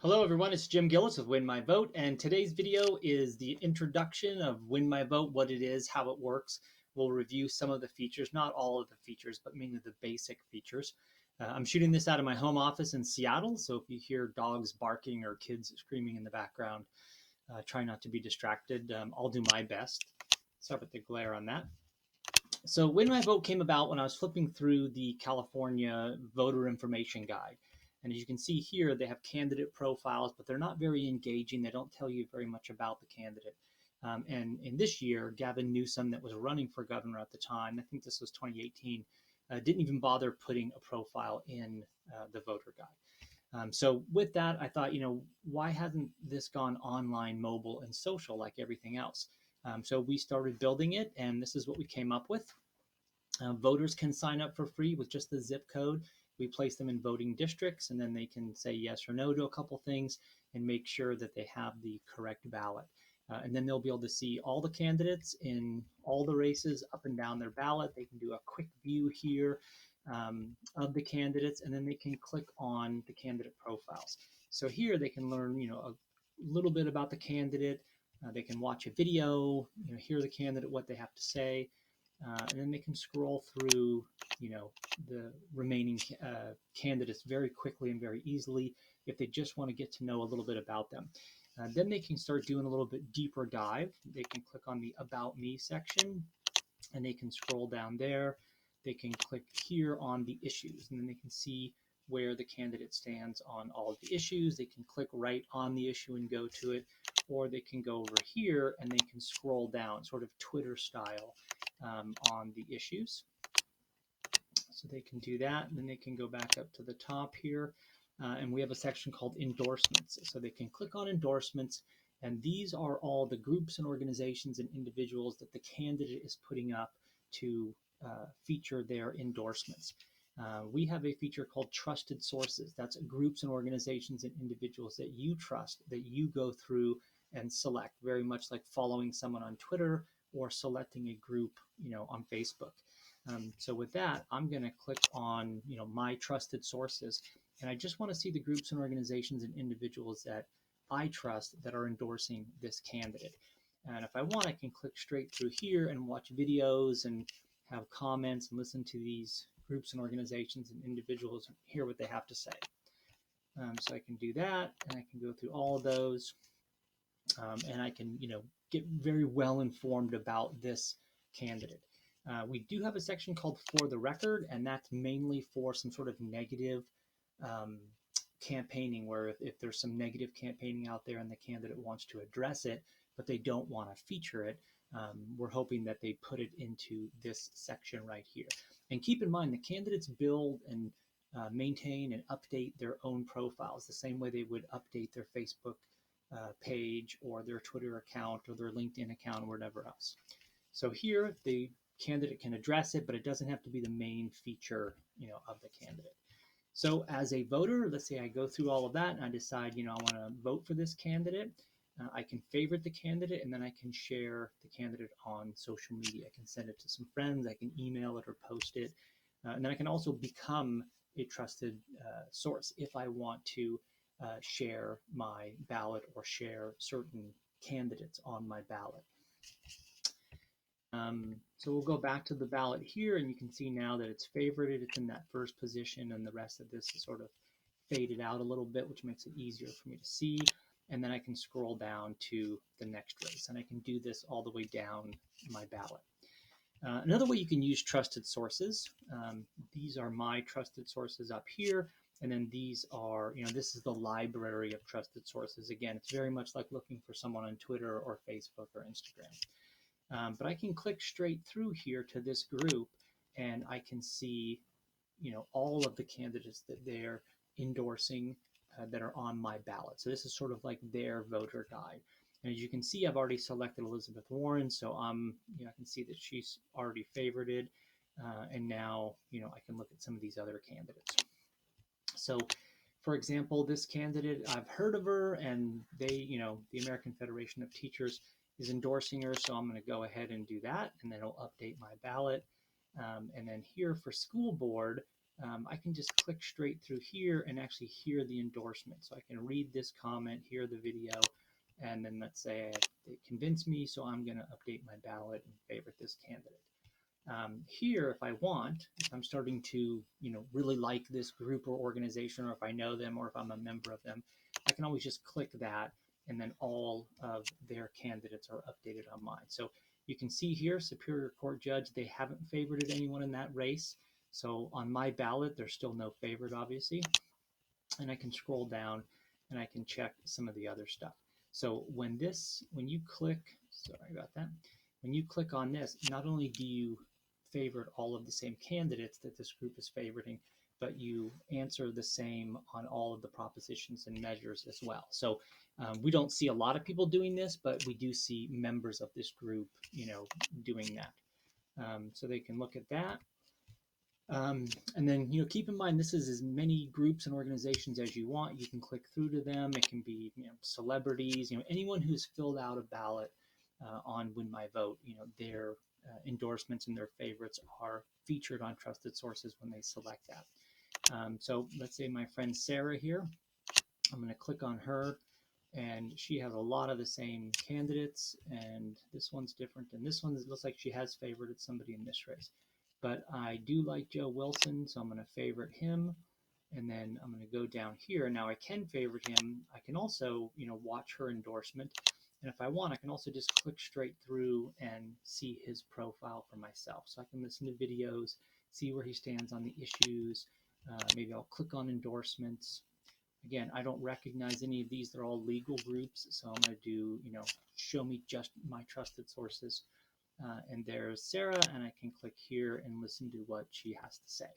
Hello everyone, it's Jim Gillis with WinMyVote, and today's video is the introduction of WinMyVote, what it is, how it works. We'll review some of the features, not all of the features, but mainly the basic features. I'm shooting this out of my home office in Seattle, so if you hear dogs barking or kids screaming in the background, try not to be distracted. I'll do my best. Sorry about the glare on that. So WinMyVote came about when I was flipping through the California voter information guide. And as you can see here, they have candidate profiles, but they're not very engaging. They don't tell you very much about the candidate. And in this year, Gavin Newsom, that was running for governor at the time, I think this was 2018, didn't even bother putting a profile in the voter guide. So with that, I thought, why hasn't this gone online, mobile, and social like everything else? So we started building it, and this is what we came up with. Voters can sign up for free with just the zip code. We place them in voting districts, and then they can say yes or no to a couple things and make sure that they have the correct ballot. And then they'll be able to see all the candidates in all the races up and down their ballot. They can do a quick view here of the candidates, and then they can click on the candidate profiles. So here they can learn, a little bit about the candidate. They can watch a video, hear the candidate, what they have to say. And then they can scroll through, the remaining candidates very quickly and very easily if they just want to get to know a little bit about them. Then they can start doing a little bit deeper dive. They can click on the About Me section, and they can scroll down there. They can click here on the issues, and then they can see where the candidate stands on all of the issues. They can click right on the issue and go to it, or they can go over here and they can scroll down, sort of Twitter style, on the issues. So they can do that, and then they can go back up to the top here, and we have a section called endorsements. So they can click on endorsements, and these are all the groups and organizations and individuals that the candidate is putting up to feature their endorsements. We have a feature called Trusted Sources. That's groups and organizations and individuals that you trust, that you go through and select, very much like following someone on Twitter or selecting a group, on Facebook. So with that, I'm going to click on, my trusted sources, and I just want to see the groups and organizations and individuals that I trust that are endorsing this candidate. And if I want, I can click straight through here and watch videos and have comments and listen to these groups and organizations and individuals and hear what they have to say. So I can do that, and I can go through all of those, and I can, get very well informed about this candidate. We do have a section called For the Record, and that's mainly for some sort of negative um, campaigning, where if there's some negative campaigning out there and the candidate wants to address it, but they don't want to feature it, we're hoping that they put it into this section right here. And keep in mind, the candidates build and maintain and update their own profiles the same way they would update their Facebook page or their Twitter account or their LinkedIn account or whatever else. So here the candidate can address it, but it doesn't have to be the main feature, of the candidate. So as a voter, let's say I go through all of that and I decide, I want to vote for this candidate. I can favorite the candidate, and then I can share the candidate on social media. I can send it to some friends, I can email it or post it. And then I can also become a trusted source if I want to share my ballot or share certain candidates on my ballot. So we'll go back to the ballot here, and you can see now that it's favorited. It's in that first position, and the rest of this is sort of faded out a little bit, which makes it easier for me to see. And then I can scroll down to the next race, and I can do this all the way down my ballot. Another way you can use trusted sources, these are my trusted sources up here, and then these are, this is the library of trusted sources. Again, it's very much like looking for someone on Twitter or Facebook or Instagram. But I can click straight through here to this group, and I can see, all of the candidates that they're endorsing that are on my ballot. So this is sort of like their voter guide. And as you can see, I've already selected Elizabeth Warren, so I can see that she's already favorited. And now, I can look at some of these other candidates. So, for example, this candidate, I've heard of her, and they, the American Federation of Teachers is endorsing her, so I'm going to go ahead and do that, and then it'll update my ballot. And then here for school board, I can just click straight through here and actually hear the endorsement. So I can read this comment, hear the video, and then let's say it convinced me, so I'm going to update my ballot and favorite this candidate. Here, if I want, if I'm starting to, really like this group or organization, or if I know them, or if I'm a member of them, I can always just click that, and then all of their candidates are updated on mine. So you can see here, Superior Court Judge, they haven't favorited anyone in that race. So on my ballot, there's still no favorite, obviously. And I can scroll down and I can check some of the other stuff. So when you click, sorry about that, when you click on this, not only do you favorite all of the same candidates that this group is favoriting, but you answer the same on all of the propositions and measures as well. So we don't see a lot of people doing this, but we do see members of this group, doing that. So they can look at that. And then, keep in mind, this is as many groups and organizations as you want. You can click through to them. It can be, celebrities, anyone who's filled out a ballot on WinMyVote, their endorsements and their favorites are featured on trusted sources when they select that. So let's say my friend Sarah here, I'm going to click on her, and she has a lot of the same candidates, and this one's different, and this one looks like she has favorited somebody in this race. But I do like Joe Wilson, so I'm going to favorite him, and then I'm going to go down here. Now I can favorite him. I can also, watch her endorsement, and if I want, I can also just click straight through and see his profile for myself. So I can listen to videos, see where he stands on the issues. Maybe I'll click on endorsements. Again, I don't recognize any of these. They're all legal groups, so I'm going to do, show me just my trusted sources. And there's Sarah, and I can click here and listen to what she has to say.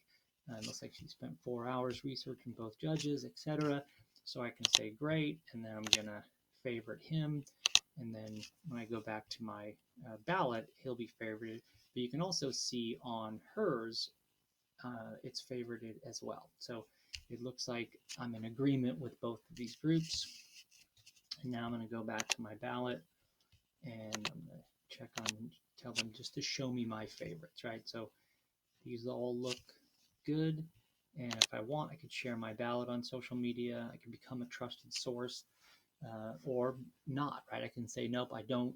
It looks like she spent 4 hours researching both judges, etc. So I can say great, and then I'm going to favorite him. And then when I go back to my ballot, he'll be favorited. But you can also see on hers, it's favorited as well. So it looks like I'm in agreement with both of these groups. And now I'm going to go back to my ballot, and I'm going to check on, tell them just to show me my favorites, right? So these all look good. And if I want, I could share my ballot on social media. I can become a trusted source, or not, right? I can say, nope, I don't,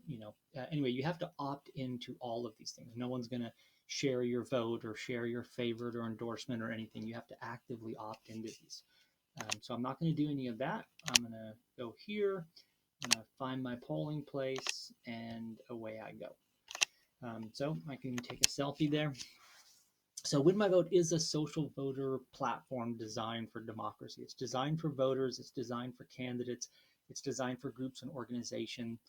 anyway, you have to opt into all of these things. No one's going to share your vote or share your favorite or endorsement or anything. You have to actively opt into these. So I'm not going to do any of that. I'm going to go here. I'm going to find my polling place, and away I go. So I can take a selfie there. So WinMyVote is a social voter platform designed for democracy. It's designed for voters. It's designed for candidates. It's designed for groups and organizations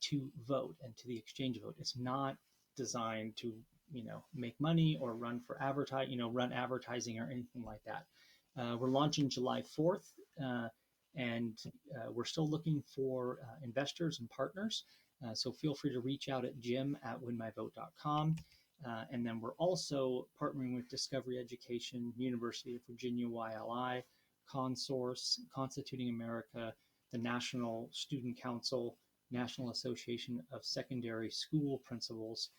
to vote and to the exchange of vote. It's not designed to, make money or run for run advertising or anything like that. We're launching July 4th, and we're still looking for investors and partners. So feel free to reach out at jim@winmyvote.com. And then we're also partnering with Discovery Education, University of Virginia YLI, Consource, Constituting America, the National Student Council, National Association of Secondary School Principals,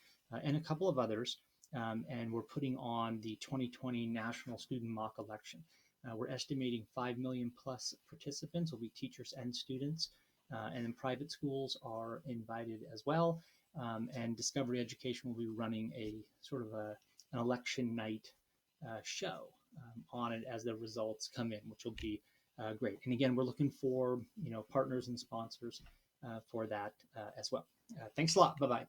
and a couple of others. And we're putting on the 2020 National Student Mock Election. We're estimating 5 million plus participants will be teachers and students, and then private schools are invited as well. And Discovery Education will be running a sort of an election night show on it as the results come in, which will be great. And again, we're looking for partners and sponsors for that as well. Thanks a lot. Bye-bye.